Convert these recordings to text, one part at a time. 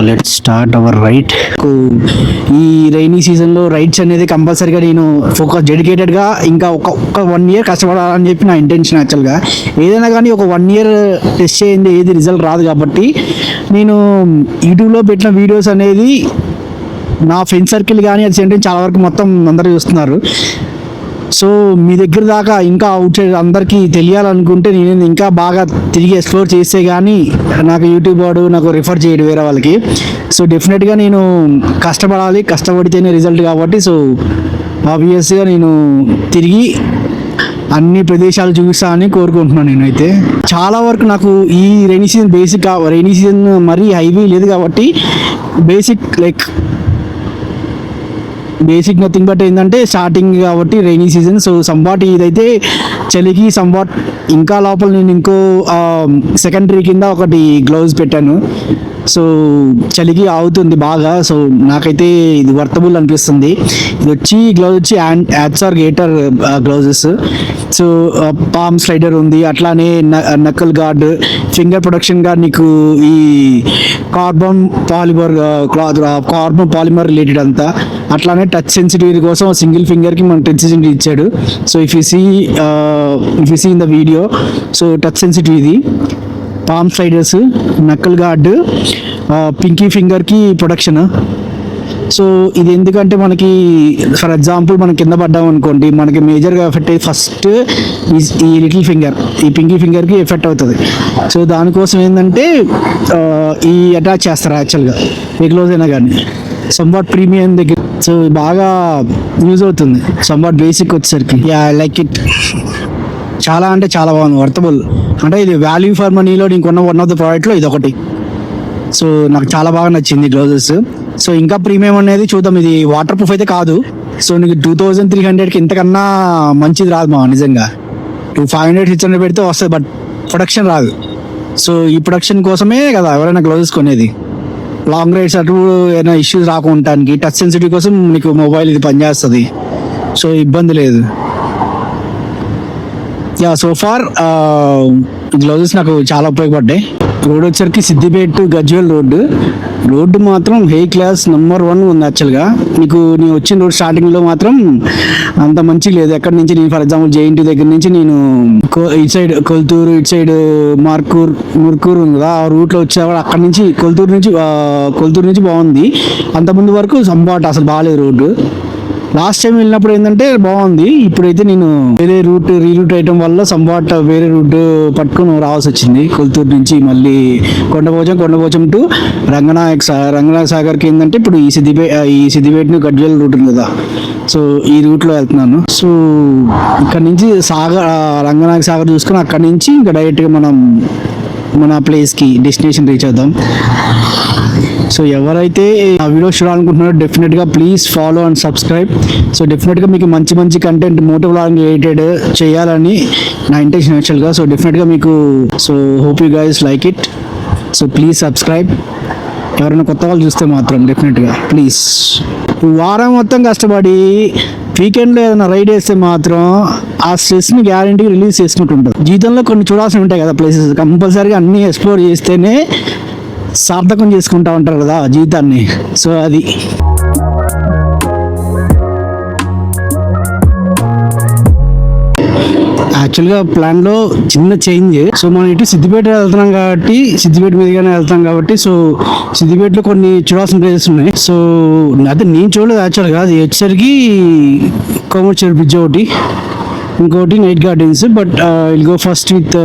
Let's start our ride. ఈ rainy సీజన్లో rides అనేది కంపల్సరీగా నేను డెడికేటెడ్గా ఇంకా ఒక 1 year కష్టపడాలని చెప్పి నా ఇంటెన్షన్. యాక్చువల్గా ఏదైనా కానీ ఒక 1 year టెస్ట్ చేయండి ఏది రిజల్ట్ రాదు కాబట్టి నేను యూట్యూబ్లో పెట్టిన వీడియోస్ అనేది నా ఫ్రెండ్ సర్కిల్ కానీ అది సేమ్ టైం చాలా వరకు మొత్తం అందరూ చూస్తున్నారు. సో మీ దగ్గర దాకా ఇంకా అవుట్ సైడ్ అందరికీ తెలియాలనుకుంటే నేను ఇంకా బాగా తిరిగి ఎక్స్ప్లోర్ చేస్తే కానీ నాకు యూట్యూబ్ వాడు నాకు రిఫర్ చేయడు వేరే వాళ్ళకి. సో డెఫినెట్గా నేను కష్టపడాలి, కష్టపడితేనే రిజల్ట్ కాబట్టి సో ఆబ్వియస్గా నేను తిరిగి అన్ని ప్రదేశాలు చూపిస్తానని కోరుకుంటున్నాను. నేనైతే చాలా వరకు నాకు ఈ రైనీ సీజన్ రైనీ సీజన్ మరీ హైవీ లేదు కాబట్టి బేసిక్ నథింగ్ బట్ ఏంటంటే స్టార్టింగ్ కాబట్టి రైనీ సీజన్. సో సంవాట్ ఇదైతే చలికి సంవాట్ ఇంకా లోపల నేను ఇంకో సెకండరీ కింద ఒకటి గ్లౌజ్ పెట్టాను. సో చలికి ఆగుతుంది బాగా. సో నాకైతే ఇది వర్తబుల్ అనిపిస్తుంది. గ్లౌజ్ వచ్చి యాడ్సార్ గేటర్ గ్లౌజెస్. సో పామ్ స్లైడర్ ఉంది, అట్లానే knuckle guard, finger protection guard, నీకు ఈ కార్బన్ పాలిమర్ రిలేటెడ్ అంతా. అట్లానే టచ్ సెన్సిటివిటీ కోసం సింగిల్ ఫింగర్కి మన టచ్ సెన్సిటివిటీ ఇచ్చాడు. So if you see in the video, so touch sensitivity, palm sliders, knuckle guard, pinky ఫింగర్కి ప్రొటెక్షన్. సో ఇది ఎందుకంటే మనకి ఫర్ ఎగ్జాంపుల్ మనం కింద పడ్డాం అనుకోండి, మనకి మేజర్గా ఎఫెక్ట్ అయ్యి ఫస్ట్ ఈ లిటిల్ ఫింగర్, ఈ పింకీ ఫింగర్కి ఎఫెక్ట్ అవుతుంది. సో దానికోసం ఏంటంటే ఈ అటాచ్ చేస్తారు యాక్చువల్గా ఏ గ్లౌజ్ అయినా కానీ. సంవాట్ ప్రీమియం దగ్గర సో బాగా యూజ్ అవుతుంది. సంవాట్ బేసిక్ వచ్చేసరికి ఐ లైక్ ఇట్. చాలా అంటే చాలా బాగుంది, వర్తబుల్. అంటే ఇది వాల్యూ ఫర్ మనీలో నీకున్న వన్ ఆఫ్ ద ప్రోడక్ట్లో ఇది ఒకటి. సో నాకు చాలా బాగా నచ్చింది గ్లౌజెస్. సో ఇంకా ప్రీమియం అనేది చూద్దాం. ఇది వాటర్ ప్రూఫ్ అయితే కాదు. సో నీకు 2300కి ఇంతకన్నా మంచిది రాదు మా నిజంగా. 500-600 పెడితే వస్తుంది, బట్ ప్రొడక్షన్ రాదు. సో ఈ ప్రొడక్షన్ కోసమే కదా ఎవరైనా గ్లౌజెస్ కొనేది. లాంగ్ రైడ్స్ అటు ఏమైనా ఇష్యూస్ రాకుంటానికి, టచ్ సెన్సిటివ్ కోసం నీకు మొబైల్ ఇది పనిచేస్తుంది. సో ఇబ్బంది లేదు. సో ఫార్ గ్లౌజెస్ నాకు చాలా ఉపయోగపడ్డాయి. రోడ్ వచ్చరికి సిద్దిపేట టు గజ్వేల్ రోడ్డు మాత్రం హై క్లాస్ నెంబర్ 1 ఉంది. యాక్చువల్గా నేను వచ్చిన రోడ్ స్టార్టింగ్లో మాత్రం అంత మంచిగా లేదు. ఎక్కడి నుంచి నేను ఫర్ ఎగ్జాంపుల్ జేఎన్టీ దగ్గర నుంచి నేను ఇటు సైడ్ కొల్తూరు, ఇటు సైడ్ ముర్కూరు ఉంది కదా, ఆ రూట్లో వచ్చేవాడు. అక్కడి నుంచి కొల్తూరు నుంచి బాగుంది. అంతకుముందు వరకు సంబాట్ అసలు బాగాలేదు రోడ్డు. లాస్ట్ టైం వెళ్ళినప్పుడు ఏంటంటే బాగుంది. ఇప్పుడైతే నేను వేరే రీరూట్ అయ్యడం వల్ల సంబాట్ వేరే రూట్ పట్టుకొని రావాల్సి వచ్చింది. కొల్తూరు నుంచి మళ్ళీ కొండపోచం టు రంగనాయక సాగర్కి ఏంటంటే ఇప్పుడు ఈ సిద్దిపేట గజ్వేల్ రూట్ ఉంది కదా, సో ఈ రూట్లో వెళ్తున్నాను. సో ఇక్కడ నుంచి రంగనాయక సాగర్ చూసుకొని అక్కడి నుంచి ఇంకా డైరెక్ట్గా మనం మన ప్లేస్కి డెస్టినేషన్ రీచ్ అవుదాం. సో ఎవరైతే ఆ వీడియో చూడాలనుకుంటున్నారో డెఫినెట్గా please follow and subscribe. So డెఫినెట్గా మీకు మంచి కంటెంట్ మోటో వ్లాగింగ్ రిలేటెడ్ చేయాలని నా ఇంటెన్షన్ యాక్చువల్గా. సో డెఫినెట్గా మీకు so hope you guys like it. So please subscribe. ఎవరైనా కొత్త వాళ్ళు చూస్తే మాత్రం డెఫినెట్గా ప్లీజ్. వారం మొత్తం కష్టపడి వీకెండ్లో ఏదైనా రైడ్ వేస్తే మాత్రం ఆ స్ట్రెస్ని గ్యారంటీగా రిలీజ్ చేసుకుంటుంటారు. జీవితంలో కొన్ని చూడాల్సి ఉంటాయి కదా ప్లేసెస్, కంపల్సరీగా అన్నీ ఎక్స్ప్లోర్ చేస్తేనే సార్థకం చేసుకుంటా ఉంటారు కదా జీవితాన్ని. సో అది యాక్చువల్గా ప్లాన్లో చిన్న చేంజ్. సో మనం ఇటు సిద్దిపేట మీదుగానే వెళ్తాం కాబట్టి సో సిద్దిపేటలో కొన్ని చూడాల్సిన ప్లేసెస్ ఉన్నాయి. సో అదే నేను చూడలేదు యాక్చువల్గా. అది వచ్చేసరికి కోమటిచెరు బ్రిడ్జ్ ఒకటి, ఇంకోటి night gardens. But will go first with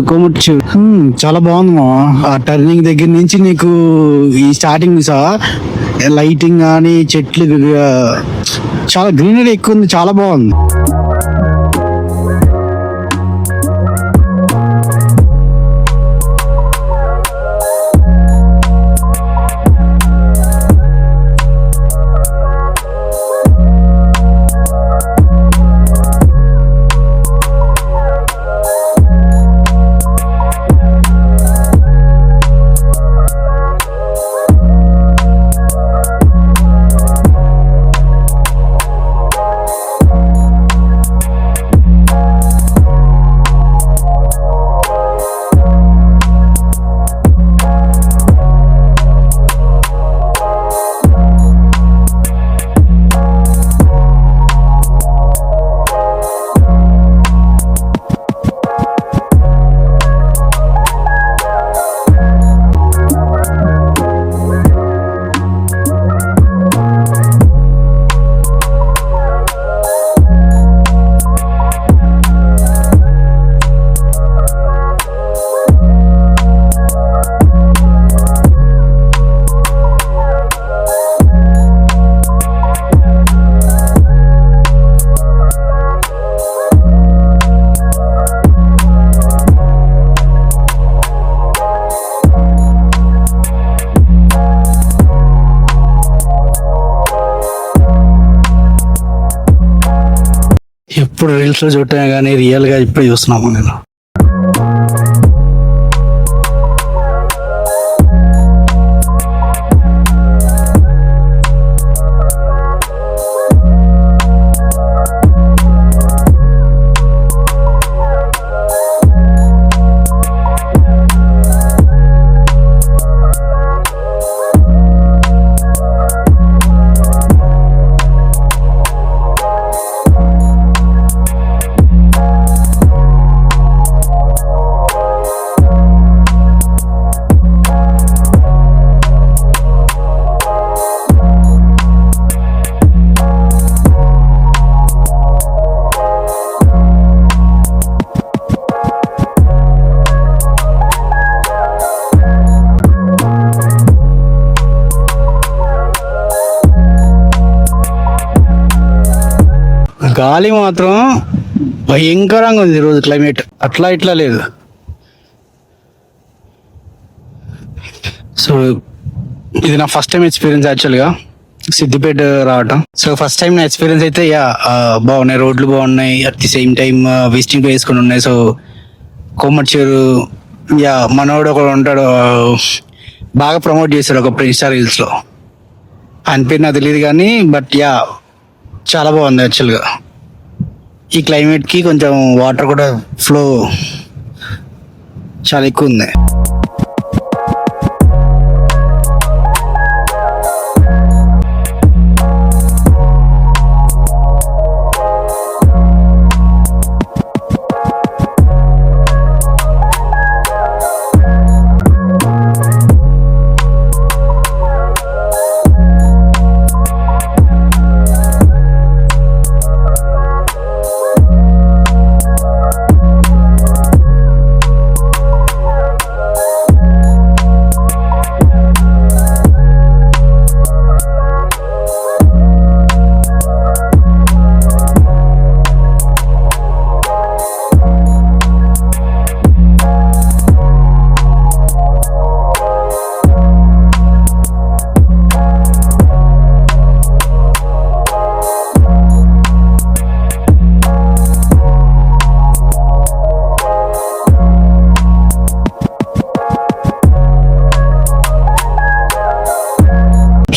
Komaticheru. చాలా బాగుంది మా. ఆ టర్నింగ్ దగ్గర నుంచి నీకు ఈ స్టార్టింగ్ లైటింగ్ కానీ చెట్లు చాలా గ్రీనరీ ఎక్కువ ఉంది, చాలా బాగుంది. ఎప్పుడు రీల్స్లో చూడటమే కానీ రియల్గా ఇప్పుడే చూస్తున్నాము నేను. గాలి మాత్రం భయంకరంగా ఉంది ఈరోజు క్లైమేట్, అట్లా ఇట్లా లేదు. సో ఇది నా ఫస్ట్ టైం ఎక్స్పీరియన్స్ యాక్చువల్గా సిద్దిపేట రావటం. సో ఫస్ట్ టైం నా ఎక్స్పీరియన్స్ అయితే బాగున్నాయి, రోడ్లు బాగున్నాయి, at the same time visiting place కూడా ఉన్నాయి. సో కోమర్చేరు మనోడు ఒకడు ఉంటాడు, బాగా ప్రమోట్ చేశాడు ఒక ఇన్స్టా రీల్స్లో, ఆయన పేరు నాకు తెలియదు కానీ బట్ చాలా బాగుంది యాక్చువల్గా. ఈ క్లైమేట్కి కొంచెం వాటర్ కూడా ఫ్లో చాలా ఎక్కువ ఉంది.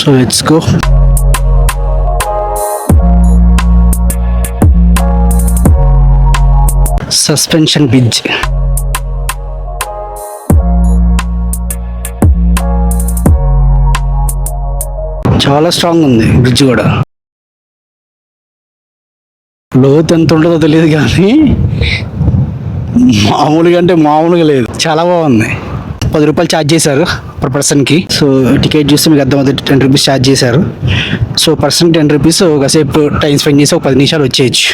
So let's go. Suspension bridge. చాలా స్ట్రాంగ్ ఉంది బ్రిడ్జ్ కూడా. లోతు ఎంత ఉంటుందో తెలియదు కానీ మామూలుగా అంటే మామూలుగా లేదు, చాలా బాగుంది. 10 రూపాయలు ఛార్జ్ చేశారు పర్ పర్సన్కి. సో టికెట్ చూస్తే మీకు అర్థమవుతుంది, 10 రూపీస్ ఛార్జ్ చేశారు. సో పర్సన్ 10 రూపీస్, ఒకసేపు టైం స్పెండ్ చేసి ఒక 10 నిమిషాలు వచ్చేయచ్చు.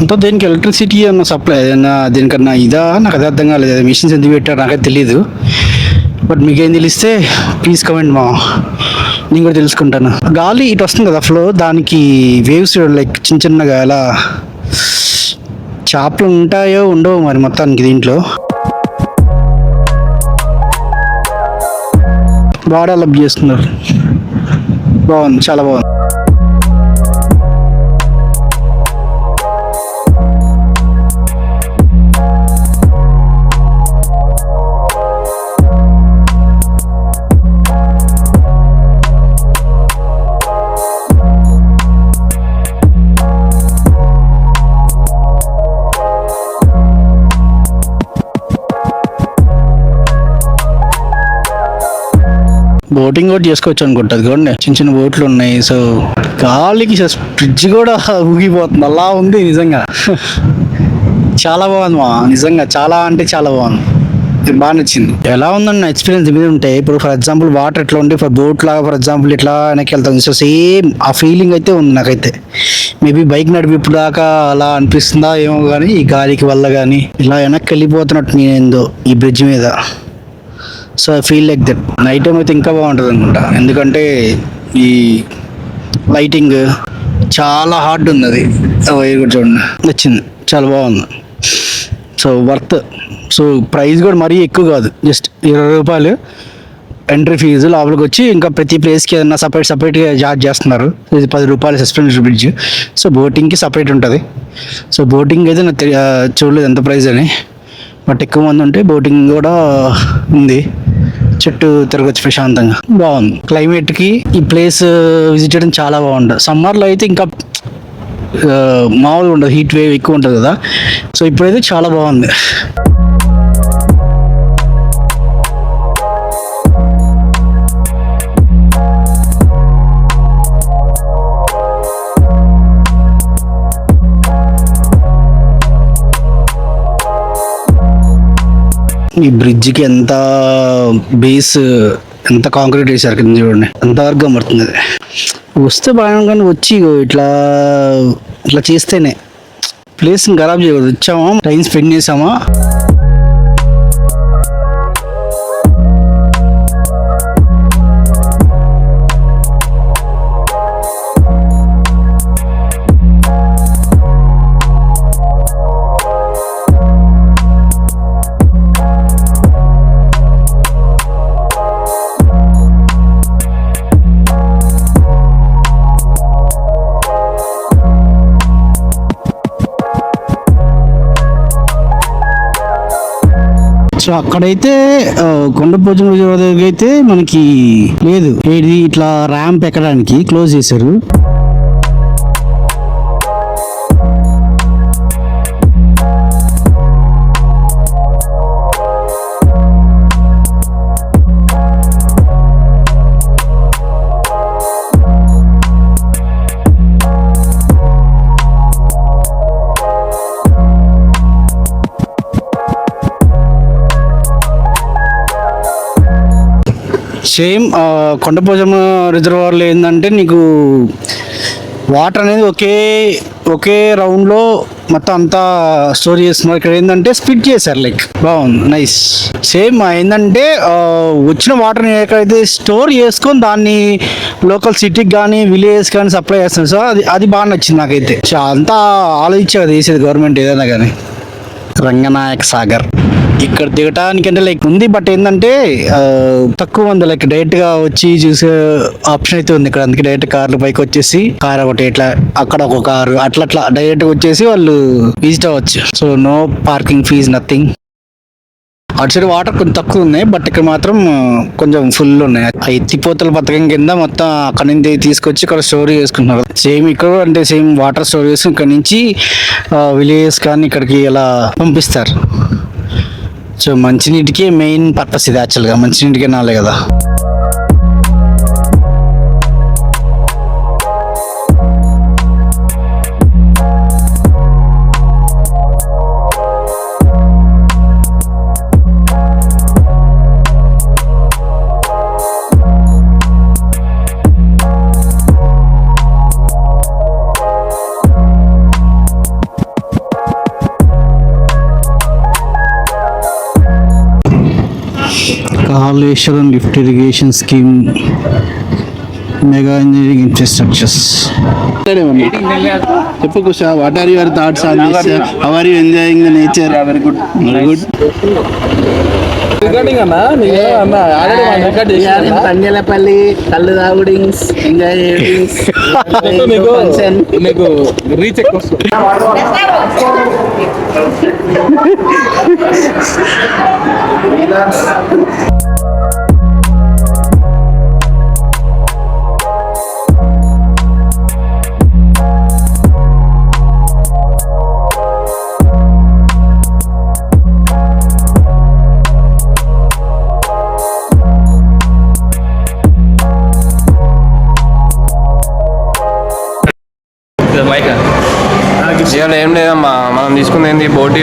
అంతా దేనికి ఎలక్ట్రిసిటీ అన్న సప్లై ఏదన్నా దేనికన్నా ఇదా నాకు అదే అర్థం కాలేదు. మిషన్స్ ఎందుకు పెట్టారు నాకైతే తెలీదు. బట్ మీకేం తెలిస్తే ప్లీజ్ కమెంట్ నేను కూడా తెలుసుకుంటాను. గాలి ఇటు వస్తుంది కదా ఫ్లో, దానికి వేవ్స్ లైక్ చిన్న చిన్నగా ఎలా చేపలు ఉంటాయో ఉండవు మరి మొత్తానికి దీంట్లో. బాగా డెవలప్ చేస్తున్నారు, బాగుంది, చాలా బాగుంది. బోటింగ్ కూడా చేసుకోవచ్చు అనుకుంటుంది కూడా, చిన్న చిన్న బోట్లు ఉన్నాయి. సో గాలికి బ్రిడ్జ్ కూడా ఊగిపోతుంది, అలా ఉంది నిజంగా. చాలా బాగుంది నిజంగా, చాలా అంటే చాలా బాగుంది, బాగా నచ్చింది. ఎలా ఉందన్న ఎక్స్పీరియన్స్ మీద ఉంటాయి. ఇప్పుడు ఫర్ ఎగ్జాంపుల్ వాటర్ ఎట్లా ఉంటే బోట్ లాగా ఫర్ ఎగ్జాంపుల్ ఇట్లా వెనక్కి వెళ్తాం, సో సేమ్ ఆ ఫీలింగ్ అయితే ఉంది నాకైతే. మేబీ బైక్ నడిపిప్పుడు దాకా అలా అనిపిస్తుందా ఏమో కానీ ఈ గాలికి వల్ల కానీ ఇలా వెనక్కి వెళ్ళిపోతున్నట్టు నేను ఏందో ఈ బ్రిడ్జ్ మీద so I feel like that. Night time అయితే ఇంకా బాగుంటుంది అనుకుంటా, ఎందుకంటే ఈ లైటింగ్ చాలా హార్డ్ ఉంది. అది కూడా చూడండి, నచ్చింది, చాలా బాగుంది. So worth. సో ప్రైస్ కూడా మరీ ఎక్కువ కాదు, జస్ట్ 20 రూపాయలు ఎంట్రీ ఫీజు. లోపలికి వచ్చి ఇంకా ప్రతి ప్లేస్కి ఏదైనా సపరేట్గా చార్జ్ చేస్తున్నారు. ఇది 10 రూపాయలు సస్పెన్షన్ బ్రిడ్జ్. సో బోటింగ్కి సపరేట్ ఉంటుంది. సో బోటింగ్ అయితే నాకు చూడలేదు ఎంత ప్రైస్ అని, బట్ ఎక్కువ మంది ఉంటే బోటింగ్ కూడా ఉంది. చుట్టూ తిరగచ్చు ప్రశాంతంగా, బాగుంది. క్లైమేట్కి ఈ ప్లేస్ విజిట్ చేయడం చాలా బాగుంటుంది. సమ్మర్లో అయితే ఇంకా మామూలుగా ఉండదు, హీట్ వేవ్ ఎక్కువ ఉంటుంది కదా. సో ఇప్పుడైతే చాలా బాగుంది. ఈ బ్రిడ్జ్కి ఎంత బేస్, ఎంత కాంక్రీట్ వేసారు కింద చూడండి, ఎంతవరకు కనబడుతుంది. అది వస్తే బాగా, కానీ వచ్చి ఇట్లా చేస్తేనే ప్లేస్ని ఖరాబ్ చేయకూడదు. వచ్చామా, టైం స్పెండ్ చేసామా. సో అక్కడైతే కొండపోచమ్మ రిజర్వ్ దగ్గర అయితే మనకి లేదు, ఏది ఇట్లా ర్యాంప్ ఎక్కడానికి క్లోజ్ చేశారు. సేమ్ కొండపోచమ్మ రిజర్వాయర్లో ఏంటంటే నీకు వాటర్ అనేది ఒకే రౌండ్లో మొత్తం అంతా స్టోర్ చేస్తున్నారు. ఇక్కడ ఏంటంటే స్ప్లిట్ చేశారు, లైక్ బాగుంది, నైస్. సేమ్ ఏంటంటే వచ్చిన వాటర్ని ఎక్కడైతే స్టోర్ చేసుకొని దాన్ని లోకల్ సిటీకి కానీ విలేజ్ కానీ సప్లై చేస్తున్నారు. సో అది బాగా నచ్చింది నాకైతే. అంతా ఆలోచించే కదా వేసేది గవర్నమెంట్ ఏదైనా కానీ. రంగనాయక సాగర్ ఇక్కడ దిగటానికంటే లైక్ ఉంది, బట్ ఏంటంటే తక్కువ మంది లైక్ డైరెక్ట్ గా వచ్చి చూసే ఆప్షన్ అయితే ఉంది ఇక్కడ. అందుకే డైరెక్ట్ కార్లు పైకి వచ్చేసి కార్ ఒకటి ఇట్లా అక్కడ ఒక కారు అట్లా డైరెక్ట్ వచ్చేసి వాళ్ళు విజిట్ అవ్వచ్చు. So no parking fees, nothing. అటు సైడ్ వాటర్ కొంచెం తక్కువ ఉన్నాయి, బట్ ఇక్కడ మాత్రం కొంచెం ఫుల్ ఉన్నాయి. ఆ ఎత్తిపోతల పథకం కింద మొత్తం అక్కడ నుంచి తీసుకొచ్చి ఇక్కడ స్టోర్ చేసుకుంటున్నారు. సేమ్ ఇక్కడ అంటే సేమ్ వాటర్ స్టోర్ చేసుకుని ఇక్కడ నుంచి విలేజెస్ కానీ ఇక్కడికి ఇలా పంపిస్తారు. సో మంచినీటికి మెయిన్ పర్పస్ ఇది యాక్చువల్గా, మంచినీటికి నాలే కదా. Kaleshwaram lift irrigation scheme, mega engineering infrastructures. చెప్పు Kusha, what are your thoughts on this? How are you enjoying the nature? Very good, very good. Tangellapalli కళ్ళు తాగుడింగ్స్, ఎంజాయ్ మీకు రీచ్ ఎక్కువ వస్తుంది. ఇవాళ ఏం లేదమ్మా, మనం తీసుకుంది ఏంది బోటి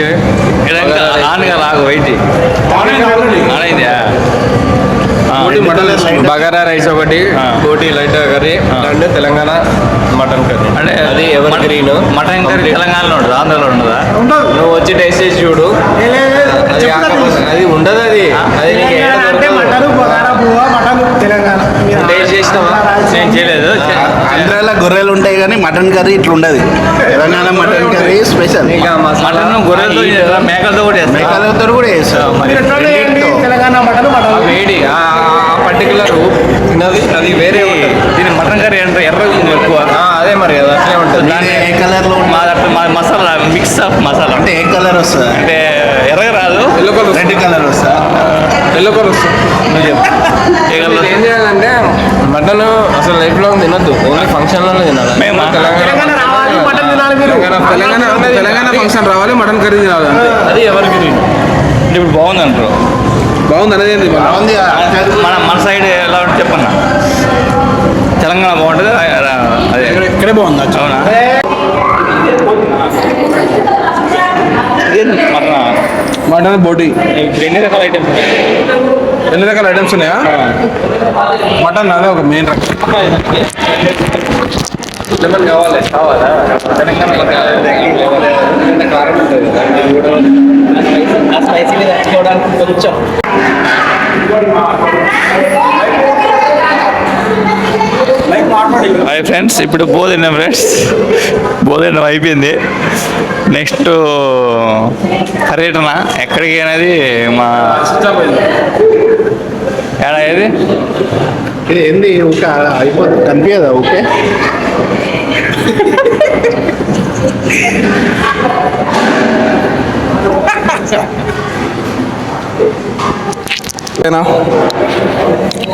బగారా రైస్ ఒకటి, బోటి light curry and Telangana mutton curry. అంటే అది ఎవర్ గ్రీన్ మటన్ కర్రీ తెలంగాణలో ఉండదు, ఆంధ్రలో ఉండదా? నువ్వు వచ్చి టేస్ట్ చేసి చూడు. అది ఉండదు, అది నీకు టేస్ట్ చేసినావా? నేను చేయలేదు. ఆంధ్రాలో గొర్రెలు ఉంటాయి కానీ మటన్ కర్రీ ఇట్లా ఉండదు. Telangana mutton curry special. ఇంకా మసాలా మటన్ గొర్రెలతో మేకలతో కూడా చేస్తాం. మేకలతో కూడా వేస్తారు. తెలంగాణ మటన్ ఆ వేడి ఆ పర్టికులర్ అది వేరే ఉంటుంది. దీని మటన్ కర్రీ అంటే ఎర్రగా ఉంది ఎక్కువ. అదే మరి అది అట్లే ఉంటుంది. మీది ఏ కలర్ లో మా మసాలా మిక్స్ ఆఫ్ మసాలా అంటే ఏ కలర్ వస్తుంది? అంటే ఎర్రగా రాదు. ఎల్లో కలర్ రెడ్ కలర్ వస్తా. ఎల్లో కలర్ వస్తుంది. ఏ colour? ఏం చేయాలంటే మటన్ అసలు లైఫ్ లో తినొద్దు, ఓన్లీ ఫంక్షన్ లోనే తినాలి. మేమా? తెలంగాణ ఫంక్షన్ రావాలి, మటన్ కర్రీ తినాలి అంతే. అది ఎవరికి ఇప్పుడు బాగుంది అంటారు. బాగుంది అనేది ఏంది? బాగుంది. మన సైడ్ ఎలా ఉంటుంది చెప్పన్న. తెలంగాణ బాగుంటుంది. అదే ఇక్కడే బాగుంది. అవునా? మటన్ బోటి ఇప్పుడు ఎన్ని రకాల ఐటమ్స్ ఎన్ని రకాల ఐటమ్స్ ఉన్నాయా? మటన్ అదే ఒక మెయిన్ రకం. లెమన్ కావాలి. కావాలా? తెలంగాణ కారం స్పైసీ తెచ్చుకోవడానికి కొంచెం హాయ్ ఫ్రెండ్స్, ఇప్పుడు బోధనం ఫ్రెండ్స్, బోధనం అయిపోయింది. నెక్స్ట్ పర్యటన ఎక్కడికి అనేది మా ఏడా ఏది ఇది ఏంది ఊకే అయిపోతుంది, కనిపించదా ఊకే?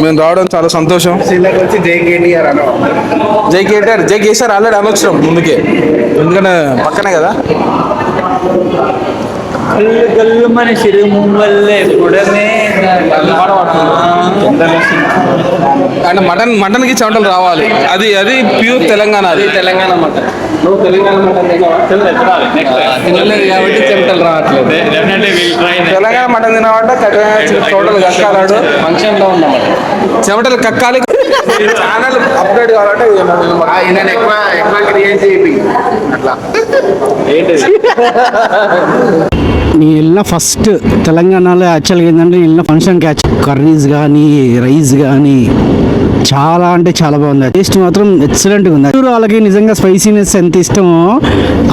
మేము రావడం చాలా సంతోషం. వచ్చి JKTR అన్న. జై కేసీఆర్ ఆల్రెడీ అనొచ్చినాం ముందుకే, ఎందుకంటే పక్కనే కదా. మన సిరుముల్లే అంటే మటన్కి చెమటలు రావాలి. అది ప్యూర్ తెలంగాణ. అది తెలంగాణ మటన్. నువ్వు తెలంగాణ మటన్ తినలేదు కాబట్టి చెమటలు రావట్లేదు. తెలంగాణ మటన్ తినవాట చెమటలు కక్కాలాడు. ఫంక్షన్లో ఉన్నామాట చెమటలు కక్కాలి. ఛానల్ అప్డేట్ కావాలంటే ఈయన ఎక్కువ క్రియేట్ చేయి అట్లా. ఏంటిది? నేను వెళ్ళిన ఫస్ట్ తెలంగాణలో యాక్చువల్గా ఏంటంటే నేను వెళ్ళిన ఫంక్షన్ క్యాచ్ కర్రీస్ కానీ రైస్ కానీ చాలా అంటే చాలా బాగుంది. టేస్ట్ మాత్రం ఎక్సలెంట్గా ఉంది. వాళ్ళకి నిజంగా స్పైసీనెస్ ఎంత ఇష్టమో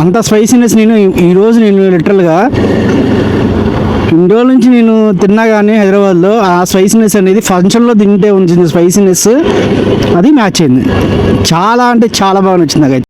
అంత స్పైసీనెస్ ఈరోజు నేను లిటరల్గా ఇన్ని రోజుల నుంచి నేను తిన్నా కానీ హైదరాబాద్లో ఆ స్పైసీనెస్ అనేది ఫంక్షన్లో తింటే ఉంచింది స్పైసీనెస్, అది మ్యాచ్ అయింది. చాలా అంటే చాలా బాగా నచ్చింది నాకైతే.